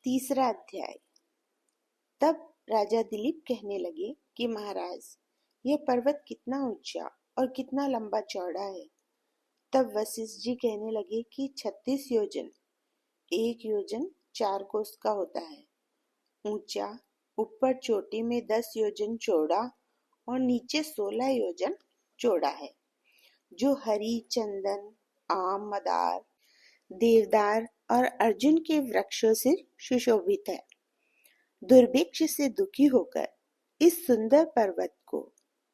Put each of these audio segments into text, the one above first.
तीसरा अध्याय। तब राजा दिलीप कहने लगे कि महाराज, यह पर्वत कितना ऊंचा और कितना लंबा चौड़ा है। तब वशिष्ठ जी कहने लगे कि 36 योजन, 1 योजन 4 कोस का होता है, ऊंचा, ऊपर चोटी में 10 योजन चौड़ा और नीचे 16 योजन चौड़ा है, जो हरी, चंदन, आम, मदार, देवदार और अर्जुन के वृक्षों से सुशोभित है। दुर्भिक्ष से दुखी होकर इस सुंदर पर्वत को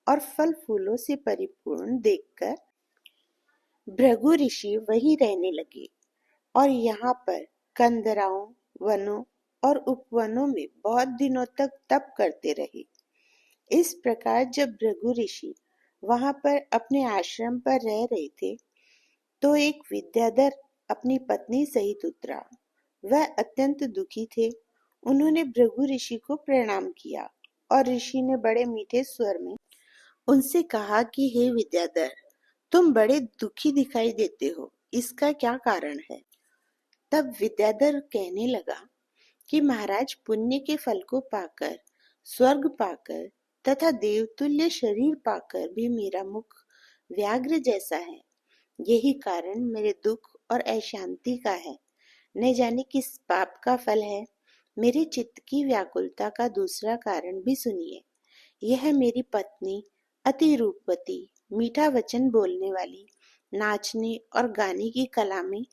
और फल फूलों से परिपूर्ण देखकर भृगु ऋषि वहीं रहने लगे और यहाँ पर कंदराओं, वनों और उपवनों में बहुत दिनों तक तप करते रहे। इस प्रकार जब भृगु ऋषि वहां पर अपने आश्रम पर रह रहे थे, तो एक विद्याधर अपनी पत्नी सहित उतरा। वह अत्यंत दुखी थे। उन्होंने भृगु ऋषि को प्रणाम किया और ऋषि ने बड़े मीठे स्वर में उनसे कहा कि हे विद्याधर, तुम बड़े दुखी दिखाई देते हो, इसका क्या कारण है? तब विद्याधर कहने लगा कि महाराज, पुण्य के फल को पाकर, स्वर्ग पाकर तथा देवतुल्य शरीर पाकर भी मेरा मुख व्याघ्र जैसा है। यही कारण मेरे दुख और अशांति का है। न जाने किस पाप का फल है। मेरे चित्त की व्याकुलता का दूसरा कारण भी सुनिए। यह मेरी पत्नी अति रूपवती, मीठा वचन बोलने वाली, नाचने और गाने की कला में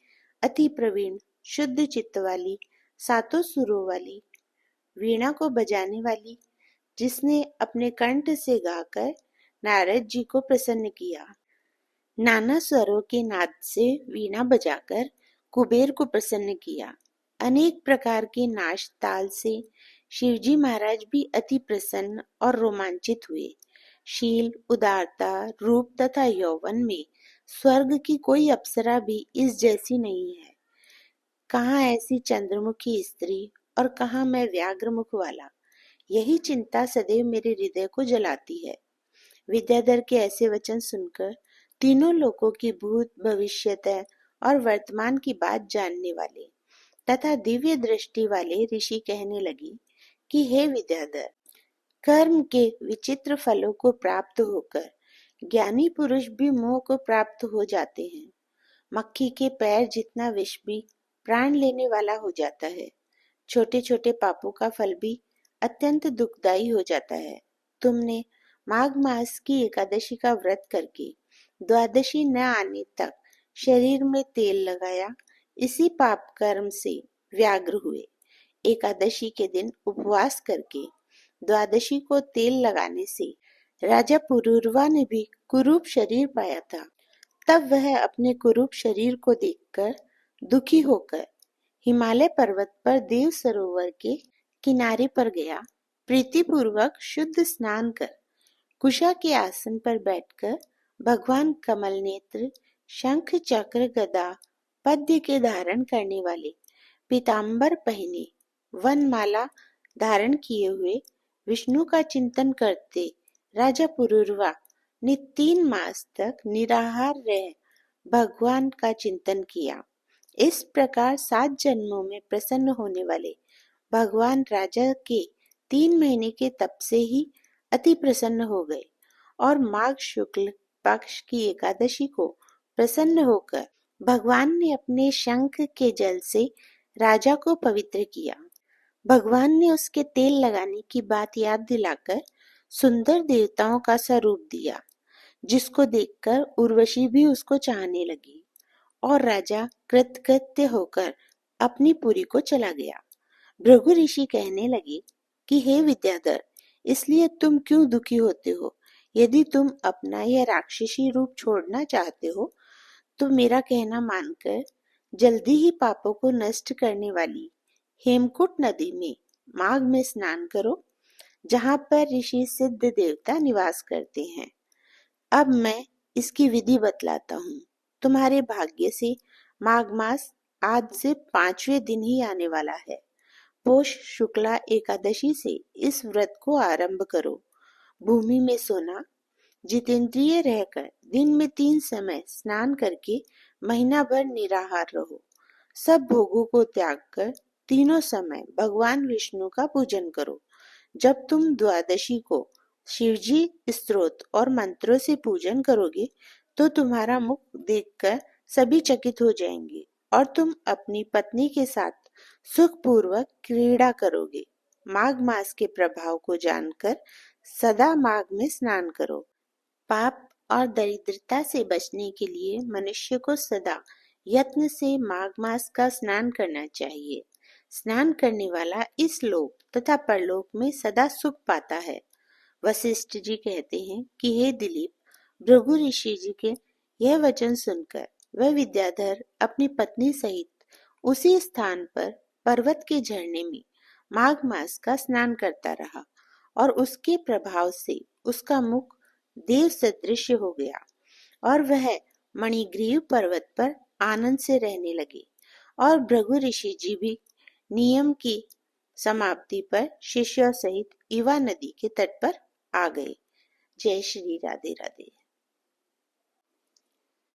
अति प्रवीण, शुद्ध चित्त वाली, सातों सुरों वाली, वीणा को बजाने वाली, जिसने अपने कंठ से गाकर नारद जी को प्रसन्न किया, नाना स्वरों के नाद से वीणा बजाकर कुबेर को प्रसन्न किया, अनेक प्रकार के नाच ताल से शिवजी महाराज भी अति प्रसन्न और रोमांचित हुए। शील, उदारता, रूप तथा यौवन में स्वर्ग की कोई अप्सरा भी इस जैसी नहीं है। कहाँ ऐसी चंद्रमुखी स्त्री और कहाँ मैं व्याघ्र मुख वाला। यही चिंता सदैव मेरे हृदय को जलाती है। विद्याधर के ऐसे वचन सुनकर तीनों लोकों की भूत, भविष्यत और वर्तमान की बात जानने वाले तथा दिव्य दृष्टि वाले ऋषि कहने लगे कि हे विद्याधर, कर्म के विचित्र फलों को प्राप्त होकर ज्ञानी पुरुष भी मोह को प्राप्त हो जाते हैं। मक्खी के पैर जितना विष भी प्राण लेने वाला हो जाता है। छोटे छोटे पापों का फल भी अत्यंत दुखदायी हो जाता है। तुमने माघ मास की एकादशी का व्रत करके द्वादशी न आने तक शरीर में तेल लगाया, इसी पाप कर्म से व्याग्र हुए। एकादशी के दिन उपवास करके द्वादशी को तेल लगाने से राजा पुरूरवा ने भी कुरूप शरीर पाया था। तब वह अपने कुरूप शरीर को देखकर दुखी होकर हिमालय पर्वत पर देव सरोवर के किनारे पर गया। प्रीतिपूर्वक शुद्ध स्नान कर कुशा के आसन पर बैठकर भगवान कमल नेत्र, शंख, चक्र, गदा, पद्य के धारण करने वाले, पीतांबर पहने, वनमाला धारण किए हुए विष्णु का चिंतन करते राजा पुरूरवा ने 3 मास तक निराहार रह भगवान का चिंतन किया। इस प्रकार 7 जन्मों में प्रसन्न होने वाले भगवान राजा के 3 महीने के तप से ही अति प्रसन्न हो गए और माघ शुक्ल पक्ष की एकादशी को प्रसन्न होकर भगवान ने अपने शंख के जल से राजा को पवित्र किया। भगवान ने उसके तेल लगाने की बात याद दिलाकर सुंदर देवताओं का स्वरूप दिया, जिसको देखकर उर्वशी भी उसको चाहने लगी और राजा कृतकृत्य होकर अपनी पुरी को चला गया। भृगु ऋषि कहने लगे कि हे विद्याधर, इसलिए तुम क्यों दुखी होते हो? यदि तुम अपना यह राक्षसी रूप छोड़ना चाहते हो तो मेरा कहना मानकर जल्दी ही पापों को नष्ट करने वाली हेमकूट नदी में माघ में स्नान करो, जहाँ पर ऋषि सिद्ध देवता निवास करते हैं। अब मैं इसकी विधि बतलाता हूँ। तुम्हारे भाग्य से माघ मास आज से 5वें दिन ही आने वाला है। पोष शुक्ला एकादशी से इस व्रत को आरंभ करो। भूमि में सोना, जितेंद्रिय रहकर दिन में 3 समय स्नान करके महीना भर निराहार रहो। सब भोगों को त्याग कर तीनों समय भगवान विष्णु का पूजन करो। जब तुम द्वादशी को शिवजी स्तोत्र और मंत्रों से पूजन करोगे तो तुम्हारा मुख देखकर सभी चकित हो जाएंगे और तुम अपनी पत्नी के साथ सुखपूर्वक क्रीड़ा करोगे। माघ मास के प्रभाव को जानकर सदा माघ में स्नान करो। पाप और दरिद्रता से बचने के लिए मनुष्य को सदा यत्न से माघ मास का स्नान करना चाहिए। स्नान करने वाला इस लोक तथा परलोक में सदा सुख पाता है। वशिष्ठ जी कहते हैं कि हे दिलीप, भृगु ऋषि जी के यह वचन सुनकर वह विद्याधर अपनी पत्नी सहित उसी स्थान पर पर्वत के झरने में माघ मास का स्नान करता रहा और उसके प्रभाव से उसका मुख देव सदृश हो गया और वह मणिग्रीव पर्वत पर आनंद से रहने लगे। और भृगु ऋषि जी भी नियम की समाप्ति पर शिष्यों सहित इवा नदी के तट पर आ गए। जय श्री राधे राधे।